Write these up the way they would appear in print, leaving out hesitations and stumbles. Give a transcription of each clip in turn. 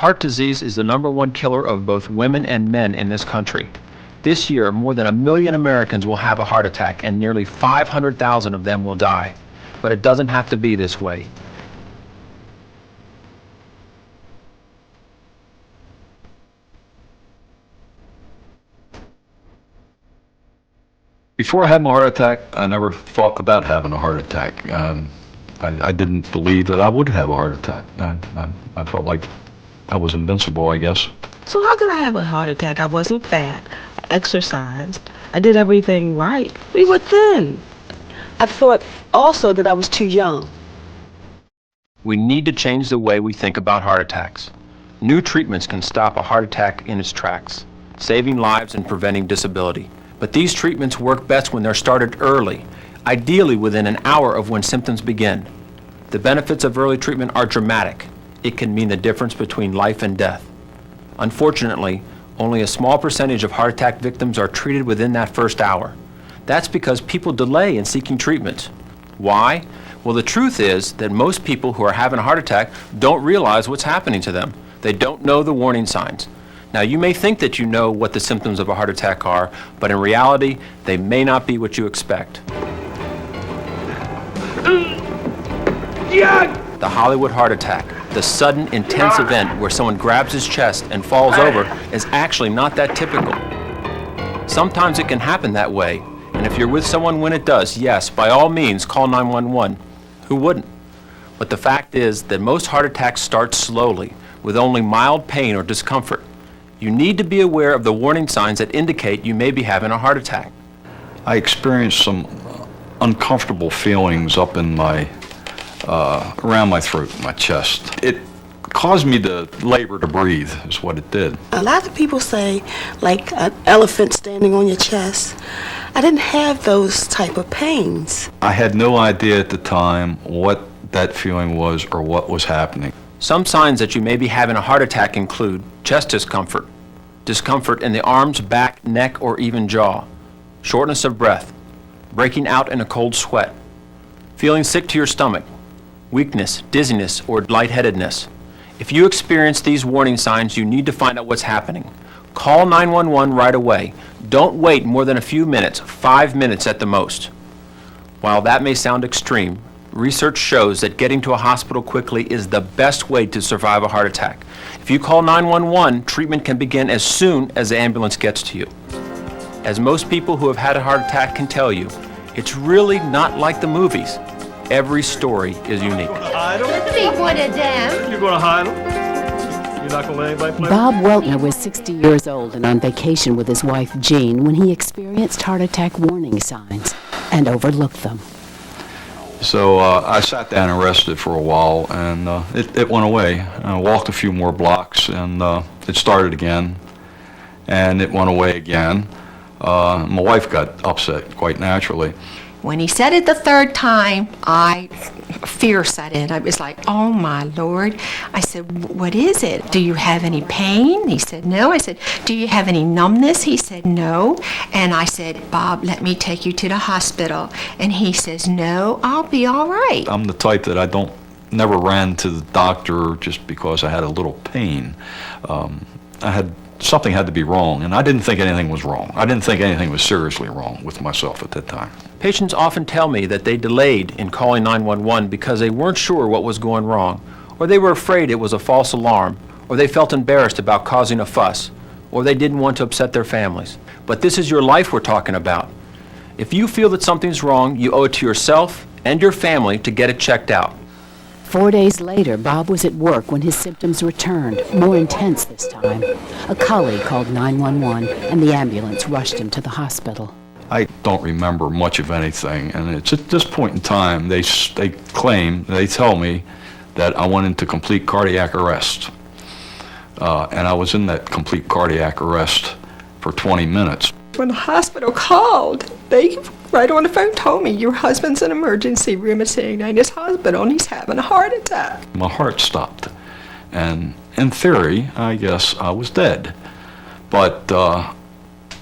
Heart disease is the #1 killer of both women and men in this country. This year, more than 1 million Americans will have a heart attack and nearly 500,000 of them will die. But it doesn't have to be this way. Before I had my heart attack, I never thought about having a heart attack. I didn't believe that I would have a heart attack. I felt like I was invincible, I guess. So how could I have a heart attack? I wasn't fat. I exercised. I did everything right. We were thin. I thought also that I was too young. We need to change the way we think about heart attacks. New treatments can stop a heart attack in its tracks, saving lives and preventing disability. But these treatments work best when they're started early, ideally within an hour of when symptoms begin. The benefits of early treatment are dramatic. It can mean the difference between life and death. Unfortunately, only a small percentage of heart attack victims are treated within that first hour. That's because people delay in seeking treatment. Why? Well, the truth is that most people who are having a heart attack don't realize what's happening to them. They don't know the warning signs. Now, you may think that you know what the symptoms of a heart attack are, but in reality, they may not be what you expect. The Hollywood heart attack, the sudden, intense event where someone grabs his chest and falls over, is actually not that typical. Sometimes it can happen that way, and if you're with someone when it does, yes, by all means, call 911. Who wouldn't? But the fact is that most heart attacks start slowly, with only mild pain or discomfort. You need to be aware of the warning signs that indicate you may be having a heart attack. I experienced some uncomfortable feelings up in my, around my throat, my chest. It caused me to labor to breathe, is what it did. A lot of people say, like an elephant standing on your chest. I didn't have those type of pains. I had no idea at the time what that feeling was or what was happening. Some signs that you may be having a heart attack include chest discomfort, discomfort in the arms, back, neck, or even jaw, shortness of breath, breaking out in a cold sweat, feeling sick to your stomach, weakness, dizziness, or lightheadedness. If you experience these warning signs, you need to find out what's happening. Call 911 right away. Don't wait more than a few minutes, 5 minutes at the most. While that may sound extreme, research shows that getting to a hospital quickly is the best way to survive a heart attack. If you call 911, treatment can begin as soon as the ambulance gets to you. As most people who have had a heart attack can tell you, it's really not like the movies. Every story is unique. Let's see one of them. You're going to hide them? You're not going to let anybody play? Bob Weltner was 60 years old and on vacation with his wife Jean when he experienced heart attack warning signs and overlooked them. So I sat down and rested for a while, and it went away. I walked a few more blocks, and it started again, and it went away again. My wife got upset, quite naturally. When he said it the third time, fear set in. I was like, oh my Lord. I said, what is it? Do you have any pain? He said, no. I said, do you have any numbness? He said, no. And I said, Bob, let me take you to the hospital. And he says, no, I'll be all right. I'm the type that never ran to the doctor just because I had a little pain. Something had to be wrong, and I didn't think anything was wrong. I didn't think anything was seriously wrong with myself at that time. Patients often tell me that they delayed in calling 911 because they weren't sure what was going wrong, or they were afraid it was a false alarm, or they felt embarrassed about causing a fuss, or they didn't want to upset their families. But this is your life we're talking about. If you feel that something's wrong, you owe it to yourself and your family to get it checked out. 4 days later, Bob was at work when his symptoms returned, more intense this time. A colleague called 911, and the ambulance rushed him to the hospital. I don't remember much of anything, and it's at this point in time, they tell me that I went into complete cardiac arrest. And I was in that complete cardiac arrest for 20 minutes. When the hospital called, they right on the phone told me, your husband's in emergency room at St. Agnes Hospital and he's having a heart attack. My heart stopped, and in theory, I guess I was dead. But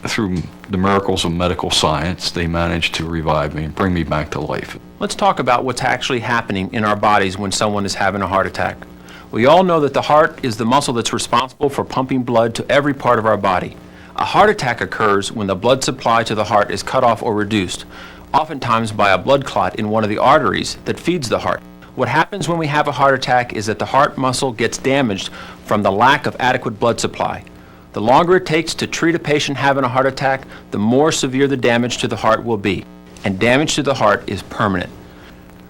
through the miracles of medical science, they managed to revive me and bring me back to life. Let's talk about what's actually happening in our bodies when someone is having a heart attack. We all know that the heart is the muscle that's responsible for pumping blood to every part of our body. A heart attack occurs when the blood supply to the heart is cut off or reduced, oftentimes by a blood clot in one of the arteries that feeds the heart. What happens when we have a heart attack is that the heart muscle gets damaged from the lack of adequate blood supply. The longer it takes to treat a patient having a heart attack, the more severe the damage to the heart will be, and damage to the heart is permanent.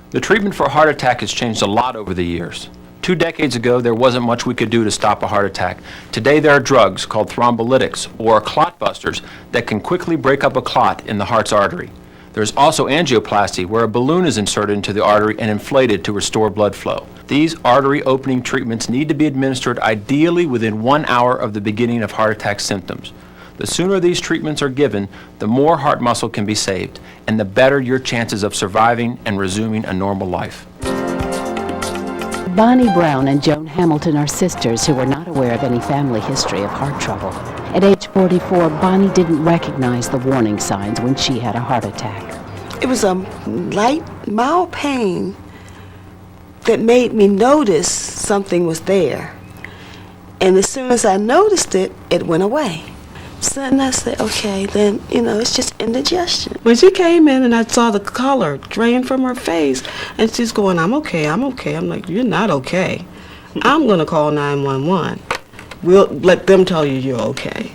The treatment for a heart attack has changed a lot over the years. 2 decades ago, there wasn't much we could do to stop a heart attack. Today, there are drugs called thrombolytics or clot busters that can quickly break up a clot in the heart's artery. There's also angioplasty, where a balloon is inserted into the artery and inflated to restore blood flow. These artery opening treatments need to be administered ideally within 1 hour of the beginning of heart attack symptoms. The sooner these treatments are given, the more heart muscle can be saved, and the better your chances of surviving and resuming a normal life. Bonnie Brown and Joan Hamilton are sisters who were not aware of any family history of heart trouble. At age 44, Bonnie didn't recognize the warning signs when she had a heart attack. It was a light, mild pain that made me notice something was there. And as soon as I noticed it, it went away. So then I said, okay, then, it's just indigestion. When she came in and I saw the color drain from her face, and she's going, I'm okay. I'm like, you're not okay. I'm going to call 911. We'll let them tell you you're okay.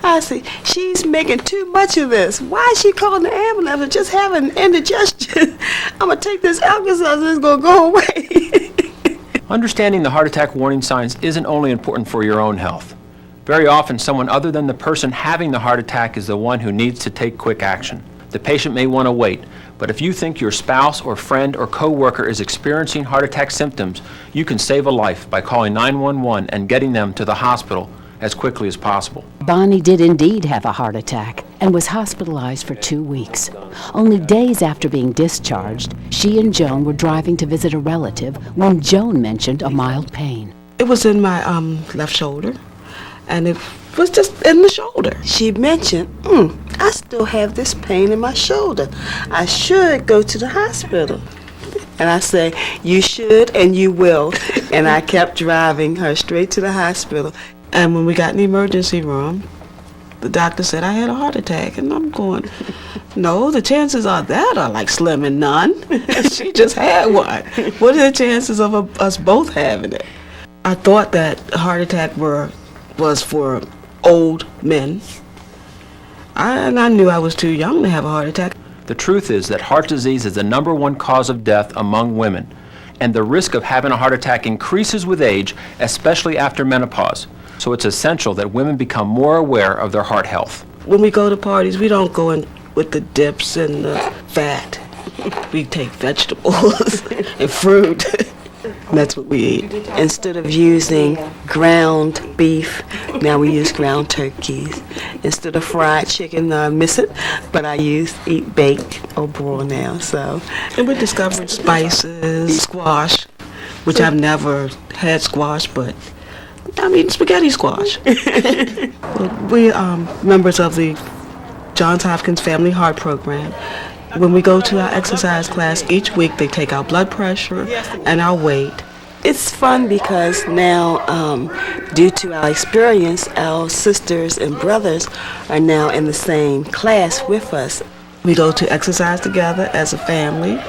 I see, she's making too much of this. Why is she calling the ambulance and just having indigestion? I'm going to take this Alka-Seltzer and it's going to go away. Understanding the heart attack warning signs isn't only important for your own health. Very often, someone other than the person having the heart attack is the one who needs to take quick action. The patient may want to wait, but if you think your spouse or friend or coworker is experiencing heart attack symptoms, you can save a life by calling 911 and getting them to the hospital as quickly as possible. Bonnie did indeed have a heart attack and was hospitalized for 2 weeks. Only days after being discharged, she and Joan were driving to visit a relative when Joan mentioned a mild pain. It was in my left shoulder, and it was just in the shoulder. She mentioned, I still have this pain in my shoulder. I should go to the hospital. And I say, you should and you will. And I kept driving her straight to the hospital. And when we got in the emergency room, the doctor said I had a heart attack. And I'm going, no, the chances of that are like slim and none. She just had one. What are the chances of us both having it? I thought that a heart attack was for old men. And I knew I was too young to have a heart attack. The truth is that heart disease is the #1 cause of death among women, and the risk of having a heart attack increases with age, especially after menopause. So it's essential that women become more aware of their heart health. When we go to parties, we don't go in with the dips and the fat. We take vegetables and fruit. That's what we eat. Instead of using ground beef, now we use ground turkeys. Instead of fried chicken, I miss it, but I eat baked or broiled now. And we discovered spices, squash, which I've never had squash, but I'm eating spaghetti squash. We are members of the Johns Hopkins Family Heart Program. When we go to our exercise class, each week they take our blood pressure and our weight. It's fun because now, due to our experience, our sisters and brothers are now in the same class with us. We go to exercise together as a family.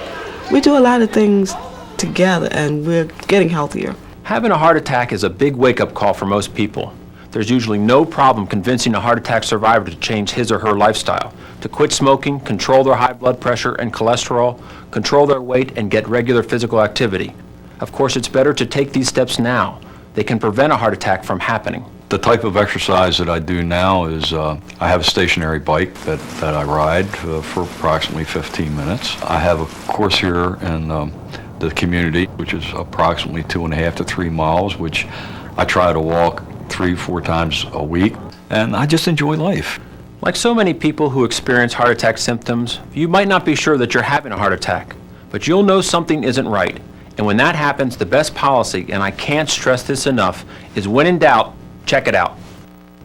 We do a lot of things together, and we're getting healthier. Having a heart attack is a big wake-up call for most people. There's usually no problem convincing a heart attack survivor to change his or her lifestyle, to quit smoking, control their high blood pressure and cholesterol, control their weight, and get regular physical activity. Of course, it's better to take these steps now. They can prevent a heart attack from happening. The type of exercise that I do now is I have a stationary bike that I ride for approximately 15 minutes. I have a course here in the community, which is approximately 2.5 to 3 miles, which I try to walk 3-4 times a week, and I just enjoy life. Like so many people who experience heart attack symptoms, you might not be sure that you're having a heart attack, but you'll know something isn't right. And when that happens, the best policy, and I can't stress this enough, is when in doubt, check it out.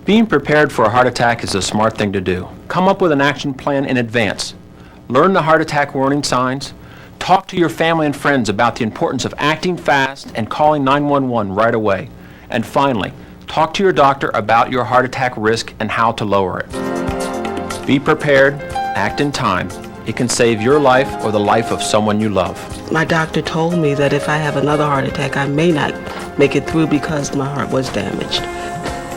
Being prepared for a heart attack is a smart thing to do. Come up with an action plan in advance. Learn the heart attack warning signs. Talk to your family and friends about the importance of acting fast and calling 911 right away. And finally, talk to your doctor about your heart attack risk and how to lower it. Be prepared, act in time. It can save your life or the life of someone you love. My doctor told me that if I have another heart attack, I may not make it through because my heart was damaged.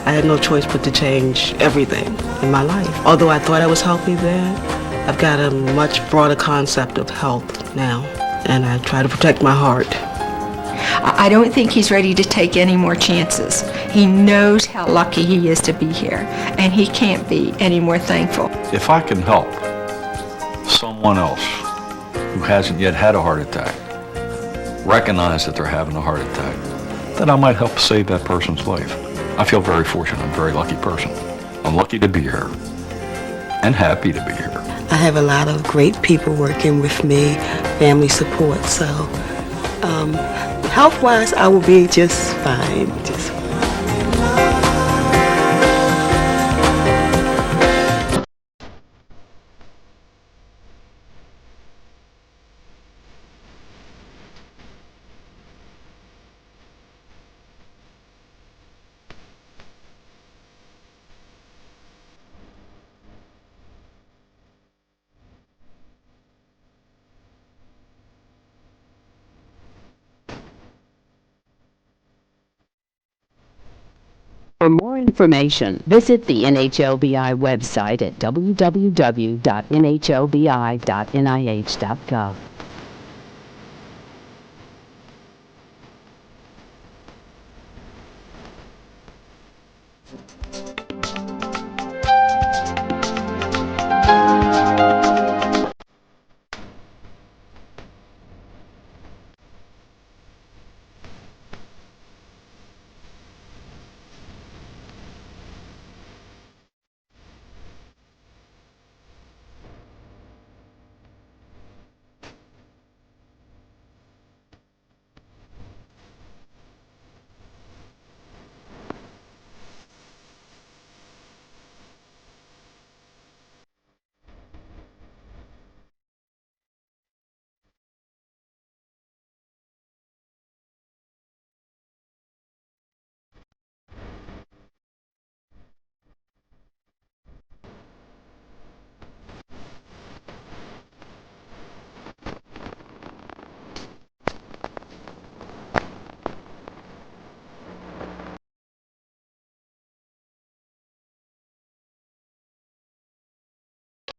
I had no choice but to change everything in my life. Although I thought I was healthy then, I've got a much broader concept of health now, and I try to protect my heart. I don't think he's ready to take any more chances. He knows how lucky he is to be here, and he can't be any more thankful. If I can help someone else who hasn't yet had a heart attack recognize that they're having a heart attack, then I might help save that person's life. I feel very fortunate. I'm a very lucky person. I'm lucky to be here and happy to be here. I have a lot of great people working with me, family support, so health-wise, I will be just fine, just fine. For more information, visit the NHLBI website at www.nhlbi.nih.gov.